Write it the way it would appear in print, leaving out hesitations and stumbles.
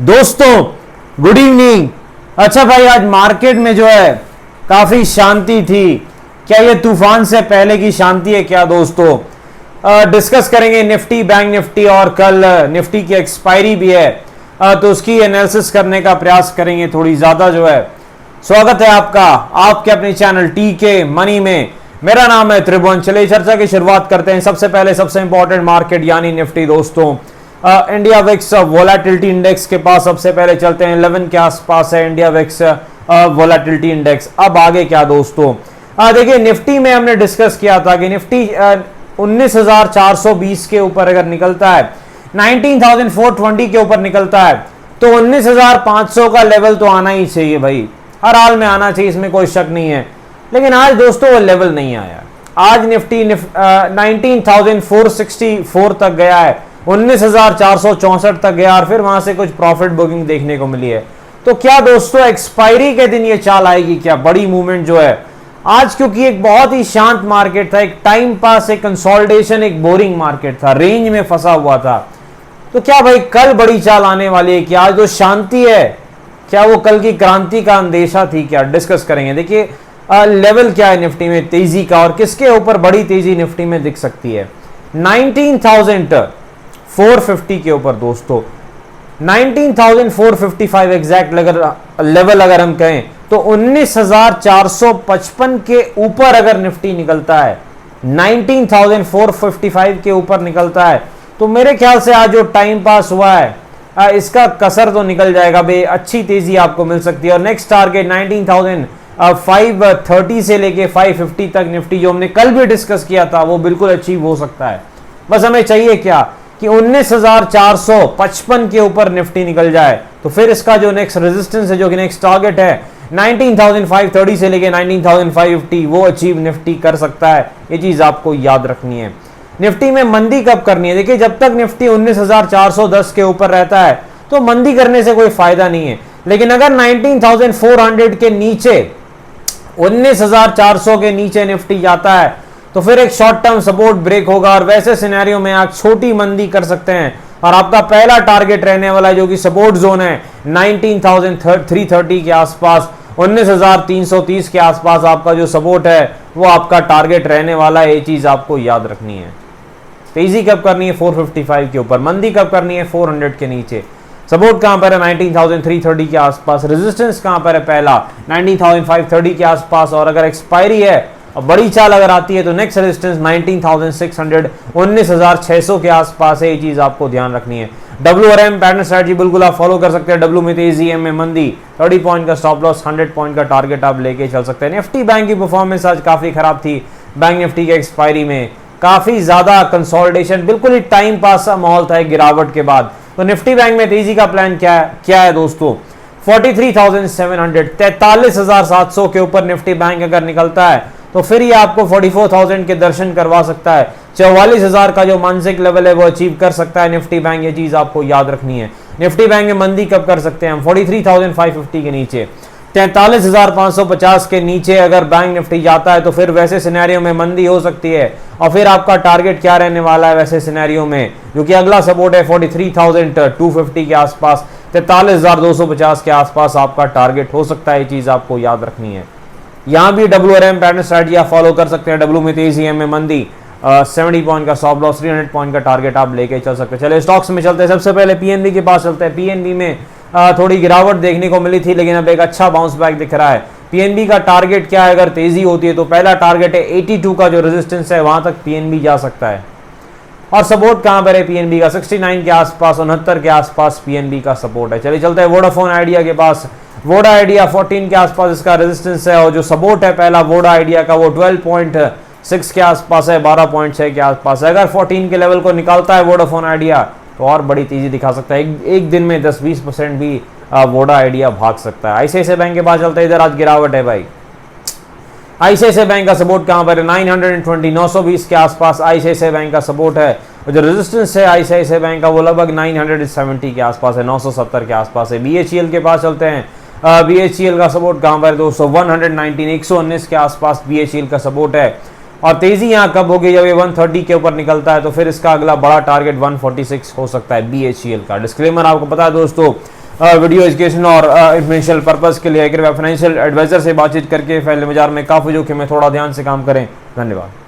दोस्तों good evening. अच्छा भाई, आज मार्केट में जो है काफी शांति थी। क्या ये तूफान से पहले की शांति है क्या दोस्तों? डिस्कस करेंगे निफ्टी, बैंक निफ्टी, और कल निफ्टी की एक्सपायरी भी है, तो उसकी एनालिसिस करने का प्रयास करेंगे थोड़ी ज्यादा जो है। स्वागत है आपका आपके अपने चैनल टीके मनी में। मेरा नाम है त्रिभुवन। चलिए चर्चा की शुरुआत करते हैं। सबसे पहले सबसे इंपॉर्टेंट मार्केट यानी निफ्टी दोस्तों। इंडिया विक्स वोलेटिलिटी इंडेक्स के पास सबसे पहले चलते हैं। 11 के आसपास है इंडिया विक्स वोलेटिलिटी इंडेक्स। अब आगे क्या दोस्तों? देखिए, निफ्टी में हमने डिस्कस किया था कि निफ्टी 19,420 के ऊपर अगर निकलता है, 19,420 के ऊपर निकलता है, तो 19,500 का लेवल तो आना ही चाहिए भाई, हर हाल में आना चाहिए, इसमें कोई शक नहीं है। लेकिन आज दोस्तों वो लेवल नहीं आया। आज निफ्टी 19,464 तक गया है, 19,464 तक गया और फिर वहां से कुछ प्रॉफिट बुकिंग देखने को मिली है। तो क्या दोस्तों एक्सपायरी के दिन ये चाल आएगी क्या? बड़ी मूवमेंट जो है आज, क्योंकि एक बहुत ही शांत मार्केट था, एक टाइम पास, एक कंसोलिडेशन, एक बोरिंग मार्केट था, रेंज में फंसा हुआ था। तो क्या भाई कल बड़ी चाल आने वाली है? क्या आज जो शांति है, क्या वो कल की क्रांति का अंदेशा थी क्या? डिस्कस करेंगे। देखिए लेवल क्या है निफ्टी में तेजी का, और किसके ऊपर बड़ी तेजी निफ्टी में दिख सकती है? 19,450 के ऊपर दोस्तों, 19,455 एग्जैक्ट लेवल अगर हम कहें तो 19,455 के ऊपर अगर निफ्टी निकलता है, 19,455 के ऊपर निकलता है, तो मेरे ख्याल से आज जो टाइम पास हुआ है इसका कसर तो निकल जाएगा बे, अच्छी तेजी आपको मिल सकती है। और नेक्स्ट टारगेट 19,530 से लेके 550 तक निफ्टी, जो हमने कल भी डिस्कस किया था, वो बिल्कुल अचीव हो सकता है। बस हमें चाहिए क्या कि 19,455 के ऊपर निफ्टी निकल जाए, तो फिर इसका जो नेक्स्ट रेजिस्टेंस है, जो कि नेक्स्ट टारगेट है 19,530 से लेके 19,550, वो अचीव निफ्टी कर सकता है। ये चीज आपको याद रखनी है। निफ्टी में मंदी कब करनी है? देखिए, जब तक निफ्टी 19,410 के ऊपर रहता है तो मंदी करने से कोई फायदा नहीं है। लेकिन अगर 19,400 के नीचे, 19,400 के नीचे निफ्टी जाता है, तो फिर एक शॉर्ट टर्म सपोर्ट ब्रेक होगा, और वैसे सिनेरियो में आप छोटी मंदी कर सकते हैं। और आपका पहला टारगेट रहने वाला है, जो कि सपोर्ट जोन है 19,330 के आसपास, 19,330 के आसपास आपका जो सपोर्ट है वो आपका टारगेट रहने वाला है। ये चीज आपको याद रखनी है। तेजी कब करनी है? 455 के ऊपर। मंदी कब करनी है? 400 के नीचे। सपोर्ट कहां पर है? 19,330 के आसपास। रेजिस्टेंस कहां पर है? पहला 19,530 के आसपास। और अगर एक्सपायरी है और बड़ी चाल अगर आती है तो नेक्स्ट रेजिस्टेंस 19,600, 19,600 के आसपास है। ये चीज आपको ध्यान रखनी है। WRM पैटर्न स्ट्रेटजी बिल्कुल आप फॉलो कर सकते हैं। डब्ल्यू में तेजी, एम में मंदी, 30 पॉइंट का स्टॉप लॉस, 100 पॉइंट का टारगेट आप लेके चल सकते हैं। निफ्टी बैंक की परफॉर्मेंस आज काफी खराब थी। बैंक निफ्टी के एक्सपायरी में काफी ज्यादा कंसोलिडेशन, बिल्कुल ही टाइम पास सा माहौल था एक गिरावट के बाद। तो निफ्टी बैंक में तेजी का प्लान क्या है दोस्तों? 43,700, 43,700 के ऊपर निफ्टी बैंक अगर निकलता है तो फिर ये आपको 44,000 के दर्शन करवा सकता है। 44,000 का जो मानसिक लेवल है वो अचीव कर सकता है निफ्टी बैंक। ये चीज आपको याद रखनी है। निफ्टी बैंक में मंदी कब कर सकते हैं हम? 43,550 के नीचे, 43,550 के नीचे अगर बैंक निफ्टी जाता है तो फिर वैसे सिनेरियो में मंदी हो सकती है। और फिर आपका टारगेट क्या रहने वाला है वैसे सिनेरियो में, जो कि अगला सपोर्ट है 43,250 के आसपास, 43,250 के आसपास आपका टारगेट हो सकता है। ये चीज आपको याद रखनी है। यहां भी WRM पैटर्न स्ट्रेटजी आप फॉलो कर सकते हैं। डब्ल्यू में तेजी, एम में मंदी, 70 पॉइंट का स्टॉप लॉस, 300 पॉइंट का टारगेट आप लेके चल सकते हैं। चलिए स्टॉक्स में चलते हैं। सबसे पहले पीएनबी के पास चलते हैं। पीएनबी में थोड़ी गिरावट देखने को मिली थी, लेकिन अब एक अच्छा बाउंस बैक दिख रहा है। पीएनबी का टारगेट क्या है अगर तेजी होती है? तो पहला टारगेट है 82 का जो रेजिस्टेंस है, वहां तक पीएनबी जा सकता है। और सपोर्ट कहां पर है पीएनबी का? 69 के आसपास, 69 के आसपास पीएनबी का सपोर्ट है। चलिए चलते हैं वोडाफोन आइडिया के पास। वोडा आइडिया 14 के आसपास इसका रेजिस्टेंस है, और जो सपोर्ट है पहला वोडा आइडिया का वो 12.6 के आसपास है, 12.6 के आसपास है। अगर 14 के लेवल को निकालता है वोडाफोन आइडिया तो और बड़ी तेजी दिखा सकता है। एक दिन में 10-20% भी वोडा आइडिया भाग सकता है। आईसीआईसीआई बैंक के पास चलता है। इधर आज गिरावट है भाई। आईसीआईसीआई बैंक का सपोर्ट कहां पर है? 920, 920 के आसपास आईसीआईसीआई बैंक का सपोर्ट है। और जो रेजिस्टेंस है आईसीआईसीआई बैंक का वो लगभग 970 के आसपास है, 970 के आसपास है। बीएचईएल के पास चलते हैं। बीएचईएल का सपोर्ट कहां पर है दोस्तों? 119, 119 के आसपास बीएचईएल का सपोर्ट है। और तेजी यहां कब होगी? जब ये 130 के ऊपर निकलता है तो फिर इसका अगला बड़ा टारगेट 146 हो सकता है बीएचईएल का। डिस्क्लेमर आपको पता है दोस्तों, वीडियो एजुकेशन और इंफॉर्मेशनल पर्पस के लिए अगर फाइनेंशियल एडवाइजर से बातचीत करके फैले बाजार में काफ़ी जोखिम में थोड़ा ध्यान से काम करें। धन्यवाद।